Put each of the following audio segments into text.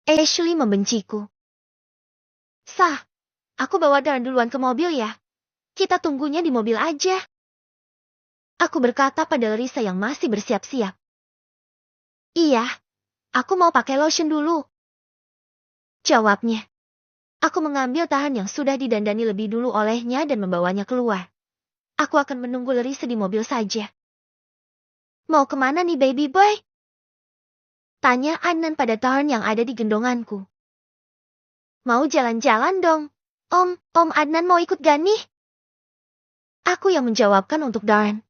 Ashley membenciku. Sah, aku bawa Darren duluan ke mobil ya. Kita tunggunya di mobil aja. Aku berkata pada Larissa yang masih bersiap-siap. Iya, aku mau pakai lotion dulu. Jawabnya. Aku mengambil Tahan yang sudah didandani lebih dulu olehnya dan membawanya keluar. Aku akan menunggu Larissa di mobil saja. Mau kemana nih baby boy? Tanya Adnan pada Tahan yang ada di gendonganku. Mau jalan-jalan dong. Om Adnan mau ikut gak nih? Aku yang menjawabkan untuk Darren.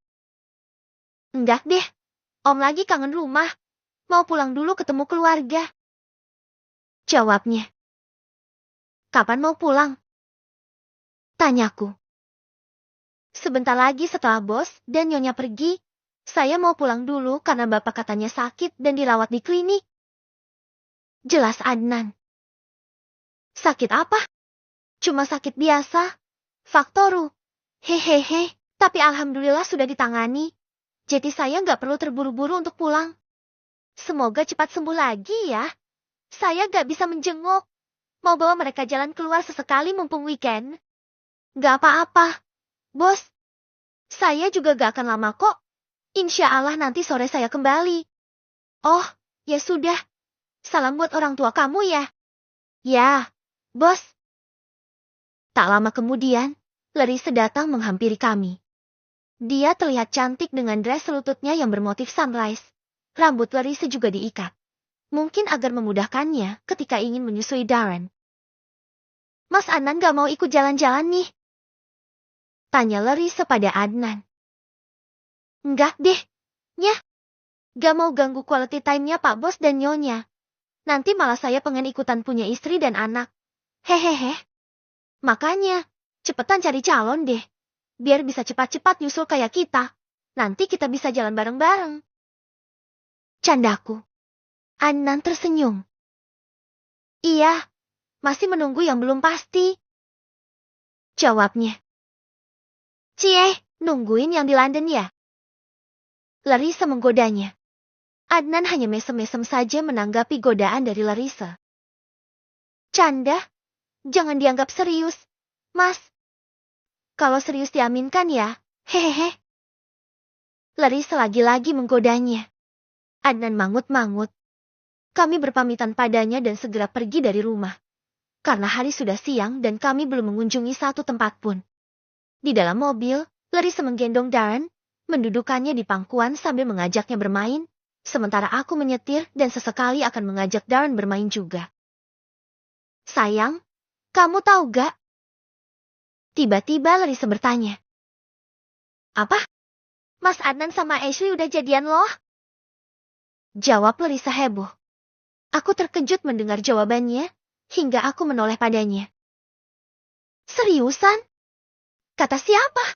Enggak deh, Om lagi kangen rumah. Mau pulang dulu ketemu keluarga. Jawabnya. Kapan mau pulang? Tanyaku. Sebentar lagi setelah bos dan nyonya pergi, saya mau pulang dulu karena bapak katanya sakit dan dirawat di klinik. Jelas Adnan. Sakit apa? Cuma sakit biasa. Faktoru. Hehehe, tapi alhamdulillah sudah ditangani. Jadi saya nggak perlu terburu-buru untuk pulang. Semoga cepat sembuh lagi ya. Saya nggak bisa menjenguk. Mau bawa mereka jalan keluar sesekali mumpung weekend. Gak apa-apa, bos. Saya juga gak akan lama kok. Insya Allah nanti sore saya kembali. Oh, ya sudah. Salam buat orang tua kamu ya. Ya, bos. Tak lama kemudian, Larissa datang menghampiri kami. Dia terlihat cantik dengan dress selututnya yang bermotif sunrise. Rambut Larissa juga diikat. Mungkin agar memudahkannya ketika ingin menyusui Darren. Mas Adnan gak mau ikut jalan-jalan nih? Tanya Larissa pada Adnan. Enggak deh, nyah. Gak mau ganggu quality time-nya Pak Bos dan Nyonya. Nanti malah saya pengen ikutan punya istri dan anak. Hehehe. Makanya, cepetan cari calon deh. Biar bisa cepat-cepat nyusul kayak kita. Nanti kita bisa jalan bareng-bareng. Candaku. Adnan tersenyum. Iya, masih menunggu yang belum pasti. Jawabnya. Cie, nungguin yang di London ya? Larissa menggodanya. Adnan hanya mesem-mesem saja menanggapi godaan dari Larissa. Canda, jangan dianggap serius, Mas. Kalau serius diaminkan ya, hehehe. Larissa lagi-lagi menggodanya. Adnan mangut-mangut. Kami berpamitan padanya dan segera pergi dari rumah. Karena hari sudah siang dan kami belum mengunjungi satu tempat pun. Di dalam mobil, Larissa menggendong Darren, mendudukannya di pangkuan sambil mengajaknya bermain, sementara aku menyetir dan sesekali akan mengajak Darren bermain juga. Sayang, kamu tahu gak? Tiba-tiba Larissa bertanya. Apa? Mas Adnan sama Ashley udah jadian loh? Jawab Larissa heboh. Aku terkejut mendengar jawabannya, hingga aku menoleh padanya. Seriusan? Kata siapa?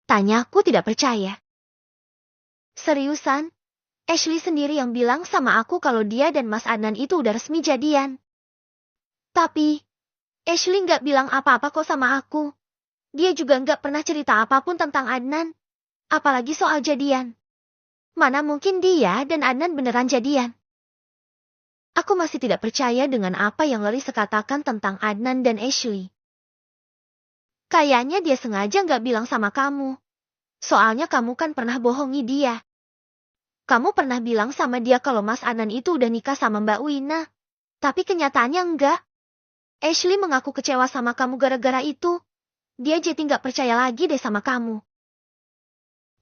Tanyaku tidak percaya. Seriusan? Ashley sendiri yang bilang sama aku kalau dia dan Mas Adnan itu udah resmi jadian. Tapi, Ashley nggak bilang apa-apa kok sama aku. Dia juga nggak pernah cerita apapun tentang Adnan. Apalagi soal jadian. Mana mungkin dia dan Adnan beneran jadian? Aku masih tidak percaya dengan apa yang Larissa katakan tentang Adnan dan Ashley. Kayaknya dia sengaja nggak bilang sama kamu. Soalnya kamu kan pernah bohongi dia. Kamu pernah bilang sama dia kalau Mas Adnan itu udah nikah sama Mbak Wina. Tapi kenyataannya enggak. Ashley mengaku kecewa sama kamu gara-gara itu. Dia jadi nggak percaya lagi deh sama kamu.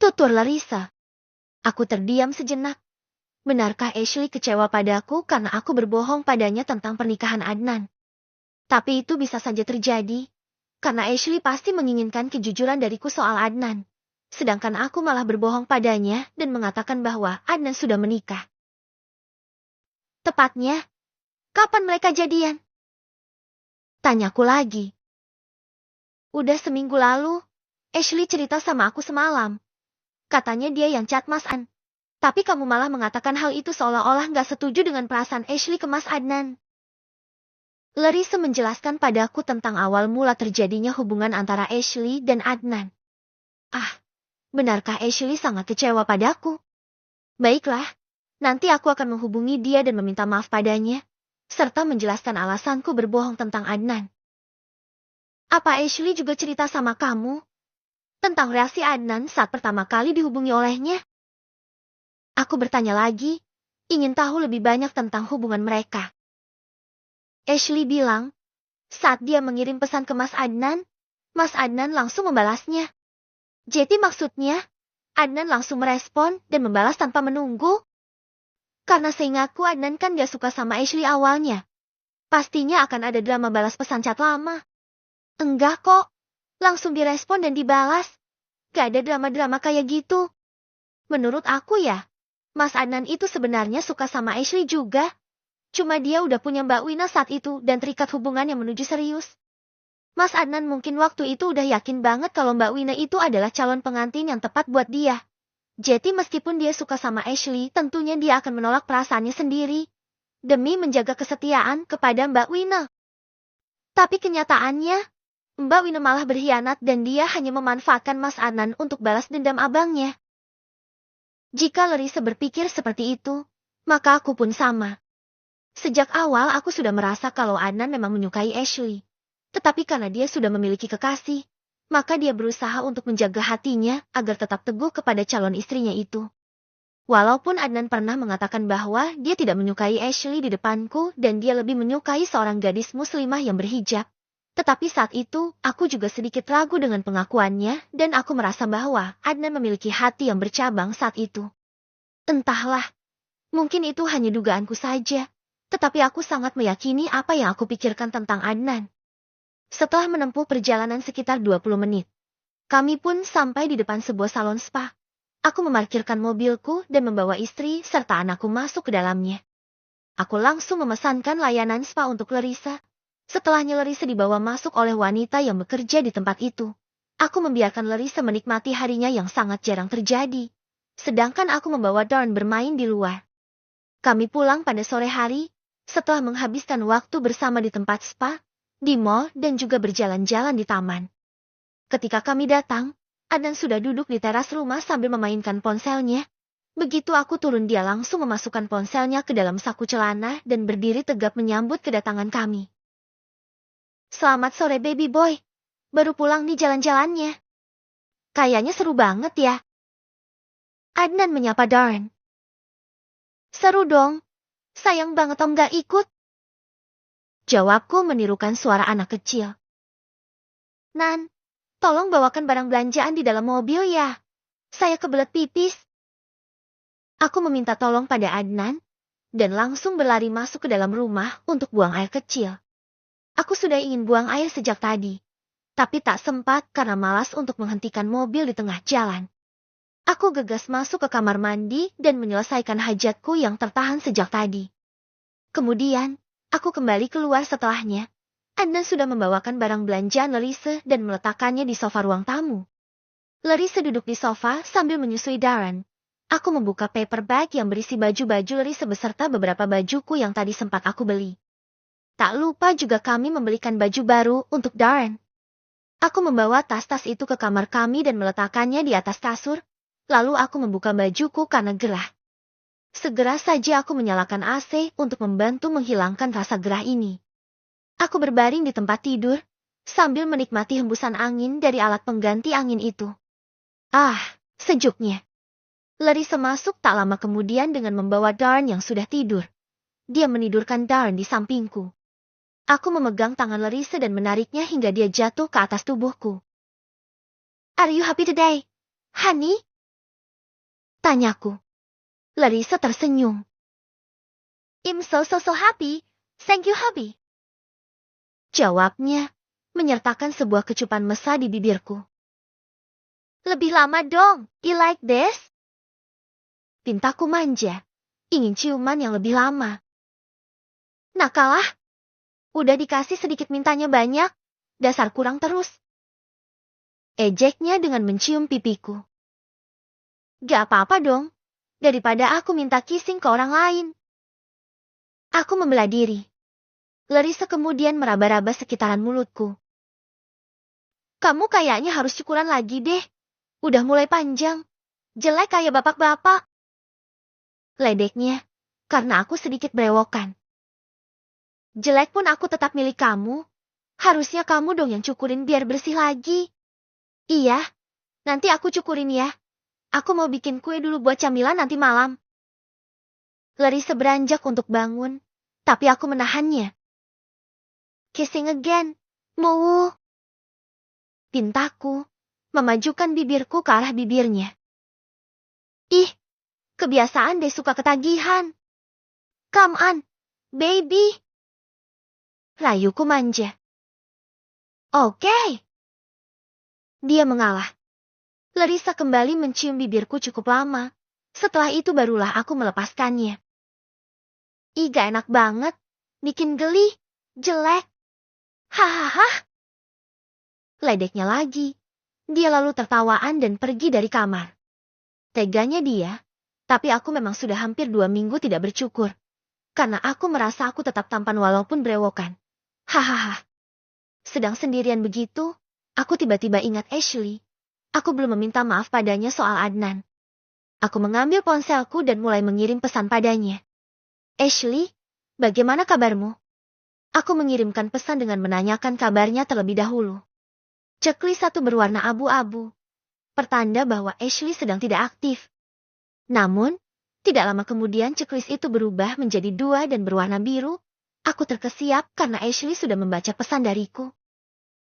Tutur Larissa. Aku terdiam sejenak. Benarkah Ashley kecewa padaku karena aku berbohong padanya tentang pernikahan Adnan? Tapi itu bisa saja terjadi. Karena Ashley pasti menginginkan kejujuran dariku soal Adnan. Sedangkan aku malah berbohong padanya dan mengatakan bahwa Adnan sudah menikah. Tepatnya, kapan mereka jadian? Tanyaku lagi. Udah seminggu lalu, Ashley cerita sama aku semalam. Katanya dia yang chat Mas An. Tapi kamu malah mengatakan hal itu seolah-olah nggak setuju dengan perasaan Ashley ke Mas Adnan. Larissa menjelaskan padaku tentang awal mula terjadinya hubungan antara Ashley dan Adnan. Ah, benarkah Ashley sangat kecewa padaku? Baiklah, nanti aku akan menghubungi dia dan meminta maaf padanya. serta menjelaskan alasanku berbohong tentang Adnan. Apa Ashley juga cerita sama kamu tentang reaksi Adnan saat pertama kali dihubungi olehnya? Aku bertanya lagi, ingin tahu lebih banyak tentang hubungan mereka. Ashley bilang, saat dia mengirim pesan ke Mas Adnan langsung membalasnya. Jadi maksudnya, Adnan langsung merespon dan membalas tanpa menunggu? Karena seingatku Adnan kan gak suka sama Ashley awalnya. Pastinya akan ada drama balas pesan chat lama. Enggak kok, langsung direspon dan dibalas. Gak ada drama-drama kayak gitu. Menurut aku ya, Mas Adnan itu sebenarnya suka sama Ashley juga. Cuma dia udah punya Mbak Wina saat itu dan terikat hubungan yang menuju serius. Mas Adnan mungkin waktu itu udah yakin banget kalau Mbak Wina itu adalah calon pengantin yang tepat buat dia. Jadi meskipun dia suka sama Ashley, tentunya dia akan menolak perasaannya sendiri. Demi menjaga kesetiaan kepada Mbak Wina. Tapi kenyataannya, Mbak Wina malah berkhianat dan dia hanya memanfaatkan Mas Adnan untuk balas dendam abangnya. Jika Larissa berpikir seperti itu, maka aku pun sama. Sejak awal aku sudah merasa kalau Adnan memang menyukai Ashley. Tetapi karena dia sudah memiliki kekasih, maka dia berusaha untuk menjaga hatinya agar tetap teguh kepada calon istrinya itu. Walaupun Adnan pernah mengatakan bahwa dia tidak menyukai Ashley di depanku dan dia lebih menyukai seorang gadis muslimah yang berhijab. Tetapi saat itu, aku juga sedikit ragu dengan pengakuannya dan aku merasa bahwa Adnan memiliki hati yang bercabang saat itu. Entahlah, mungkin itu hanya dugaanku saja. Tetapi aku sangat meyakini apa yang aku pikirkan tentang Adnan. Setelah menempuh perjalanan sekitar 20 menit, kami pun sampai di depan sebuah salon spa. Aku memarkirkan mobilku dan membawa istri serta anakku masuk ke dalamnya. Aku langsung memesankan layanan spa untuk Larissa. Setelahnya Larissa dibawa masuk oleh wanita yang bekerja di tempat itu. Aku membiarkan Larissa menikmati harinya yang sangat jarang terjadi. Sedangkan aku membawa Darren bermain di luar. Kami pulang pada sore hari. Setelah menghabiskan waktu bersama di tempat spa, di mall dan juga berjalan-jalan di taman. Ketika kami datang, Adnan sudah duduk di teras rumah sambil memainkan ponselnya. Begitu aku turun dia langsung memasukkan ponselnya ke dalam saku celana dan berdiri tegap menyambut kedatangan kami. Selamat sore baby boy, baru pulang nih jalan-jalannya. Kayaknya seru banget ya. Adnan menyapa Darren. Seru dong. Sayang banget Om gak ikut. Jawabku menirukan suara anak kecil. Nan, tolong bawakan barang belanjaan di dalam mobil ya. Saya kebelet pipis. Aku meminta tolong pada Adnan, dan langsung berlari masuk ke dalam rumah untuk buang air kecil. Aku sudah ingin buang air sejak tadi, tapi tak sempat karena malas untuk menghentikan mobil di tengah jalan. Aku gegas masuk ke kamar mandi dan menyelesaikan hajatku yang tertahan sejak tadi. Kemudian, aku kembali keluar setelahnya. Adnan sudah membawakan barang belanjaan Larissa dan meletakkannya di sofa ruang tamu. Larissa duduk di sofa sambil menyusui Darren. Aku membuka paper bag yang berisi baju-baju Larissa beserta beberapa bajuku yang tadi sempat aku beli. Tak lupa juga kami membelikan baju baru untuk Darren. Aku membawa tas-tas itu ke kamar kami dan meletakkannya di atas kasur. Lalu aku membuka bajuku karena gerah. Segera saja aku menyalakan AC untuk membantu menghilangkan rasa gerah ini. Aku berbaring di tempat tidur, sambil menikmati hembusan angin dari alat pengganti angin itu. Ah, sejuknya. Larissa masuk tak lama kemudian dengan membawa Darren yang sudah tidur. Dia menidurkan Darren di sampingku. Aku memegang tangan Larissa dan menariknya hingga dia jatuh ke atas tubuhku. Are you happy today, honey? Tanyaku. Larissa tersenyum. I'm so happy. Thank you, hubby. Jawabnya, menyertakan sebuah kecupan mesra di bibirku. Lebih lama dong, you like this? Pintaku manja, ingin ciuman yang lebih lama. Nakalah. Udah dikasih sedikit mintanya banyak, dasar kurang terus. Ejeknya dengan mencium pipiku. Gak apa-apa dong, daripada aku minta kissing ke orang lain. Aku membelah diri. Larissa kemudian meraba-raba sekitaran mulutku. Kamu kayaknya harus cukuran lagi deh. Udah mulai panjang. Jelek kayak bapak-bapak. Ledeknya, karena aku sedikit berewokan. Jelek pun aku tetap milik kamu. Harusnya kamu dong yang cukurin biar bersih lagi. Iya, nanti aku cukurin ya. Aku mau bikin kue dulu buat camilan nanti malam. Larissa beranjak untuk bangun, tapi aku menahannya. Kissing again, mau. Pintaku, memajukan bibirku ke arah bibirnya. Ih, kebiasaan deh suka ketagihan. Come on, baby. Rayuku manja. Oke. Dia mengalah. Larissa kembali mencium bibirku cukup lama. Setelah itu barulah aku melepaskannya. Ih, gak enak banget. Bikin geli. Jelek. Hahaha. Ledeknya lagi. Dia lalu tertawaan dan pergi dari kamar. Teganya dia. Tapi aku memang sudah hampir 2 minggu tidak bercukur. Karena aku merasa aku tetap tampan walaupun berewokan. Hahaha. Sedang sendirian begitu, aku tiba-tiba ingat Ashley. Aku belum meminta maaf padanya soal Adnan. Aku mengambil ponselku dan mulai mengirim pesan padanya. Ashley, bagaimana kabarmu? Aku mengirimkan pesan dengan menanyakan kabarnya terlebih dahulu. Checklist 1 berwarna abu-abu. Pertanda bahwa Ashley sedang tidak aktif. Namun, tidak lama kemudian checklist itu berubah menjadi 2 dan berwarna biru. Aku terkesiap karena Ashley sudah membaca pesan dariku.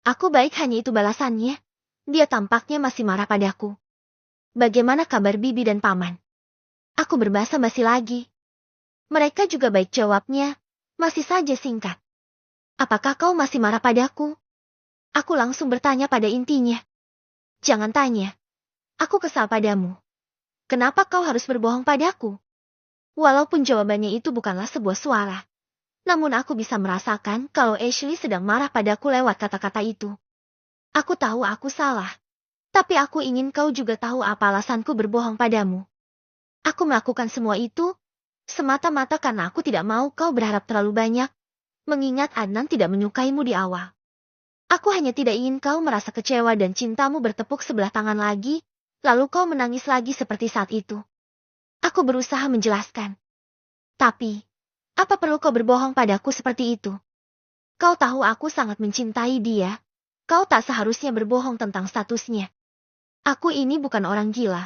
Aku baik, hanya itu balasannya. Dia tampaknya masih marah padaku. Bagaimana kabar bibi dan paman? Aku berbahasa basi lagi. Mereka juga baik, jawabnya. Masih saja singkat. Apakah kau masih marah padaku? Aku langsung bertanya pada intinya. Jangan tanya. Aku kesal padamu. Kenapa kau harus berbohong padaku? Walaupun jawabannya itu bukanlah sebuah suara. Namun aku bisa merasakan kalau Ashley sedang marah padaku lewat kata-kata itu. Aku tahu aku salah. Tapi aku ingin kau juga tahu apa alasanku berbohong padamu. Aku melakukan semua itu semata-mata karena aku tidak mau kau berharap terlalu banyak, mengingat Adnan tidak menyukaimu di awal. Aku hanya tidak ingin kau merasa kecewa dan cintamu bertepuk sebelah tangan lagi, lalu kau menangis lagi seperti saat itu. Aku berusaha menjelaskan. Tapi, apa perlu kau berbohong padaku seperti itu? Kau tahu aku sangat mencintai dia. Kau tak seharusnya berbohong tentang statusnya. Aku ini bukan orang gila.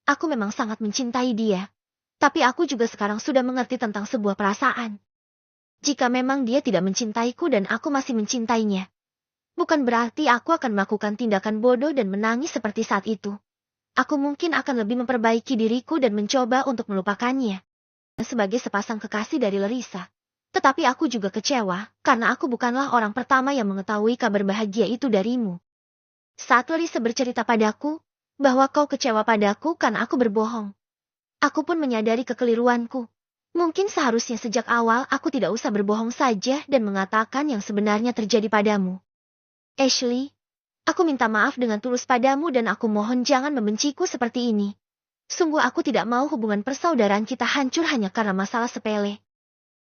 Aku memang sangat mencintai dia. Tapi aku juga sekarang sudah mengerti tentang sebuah perasaan. Jika memang dia tidak mencintaiku dan aku masih mencintainya, bukan berarti aku akan melakukan tindakan bodoh dan menangis seperti saat itu. Aku mungkin akan lebih memperbaiki diriku dan mencoba untuk melupakannya. Sebagai sepasang kekasih dari Larissa. Tetapi aku juga kecewa, karena aku bukanlah orang pertama yang mengetahui kabar bahagia itu darimu. Saat Larissa bercerita padaku, bahwa kau kecewa padaku karena aku berbohong. Aku pun menyadari kekeliruanku. Mungkin seharusnya sejak awal aku tidak usah berbohong saja dan mengatakan yang sebenarnya terjadi padamu. Ashley, aku minta maaf dengan tulus padamu dan aku mohon jangan membenciku seperti ini. Sungguh aku tidak mau hubungan persaudaraan kita hancur hanya karena masalah sepele.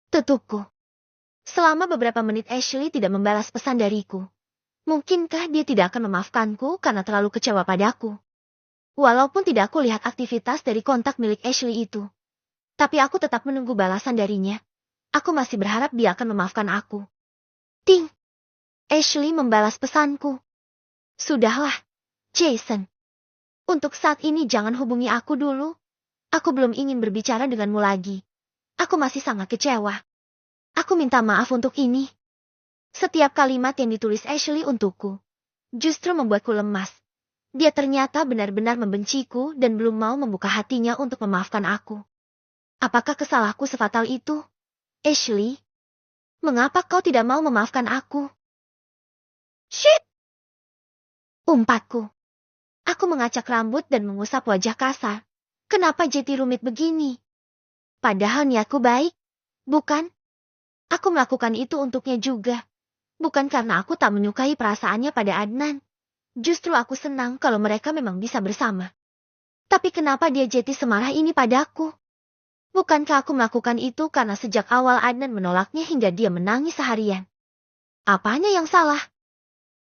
Tutupku. Selama beberapa menit Ashley tidak membalas pesan dariku. Mungkinkah dia tidak akan memaafkanku karena terlalu kecewa padaku? Walaupun tidak aku lihat aktivitas dari kontak milik Ashley itu. Tapi aku tetap menunggu balasan darinya. Aku masih berharap dia akan memaafkan aku. Ting! Ashley membalas pesanku. Sudahlah, Jason. Untuk saat ini jangan hubungi aku dulu. Aku belum ingin berbicara denganmu lagi. Aku masih sangat kecewa. Aku minta maaf untuk ini. Setiap kalimat yang ditulis Ashley untukku justru membuatku lemas. Dia ternyata benar-benar membenciku dan belum mau membuka hatinya untuk memaafkan aku. Apakah kesalahanku sefatal itu? Ashley, mengapa kau tidak mau memaafkan aku? Shit! Umpatku. Aku mengacak rambut dan mengusap wajah kasar. Kenapa jadi rumit begini? Padahal niatku baik, bukan? Aku melakukan itu untuknya juga. Bukan karena aku tak menyukai perasaannya pada Adnan. Justru aku senang kalau mereka memang bisa bersama. Tapi kenapa dia jadi semarah ini padaku? Bukankah aku melakukan itu karena sejak awal Adnan menolaknya hingga dia menangis seharian? Apanya yang salah?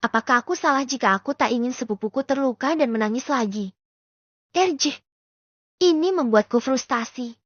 Apakah aku salah jika aku tak ingin sepupuku terluka dan menangis lagi? RJ. Ini membuatku frustasi.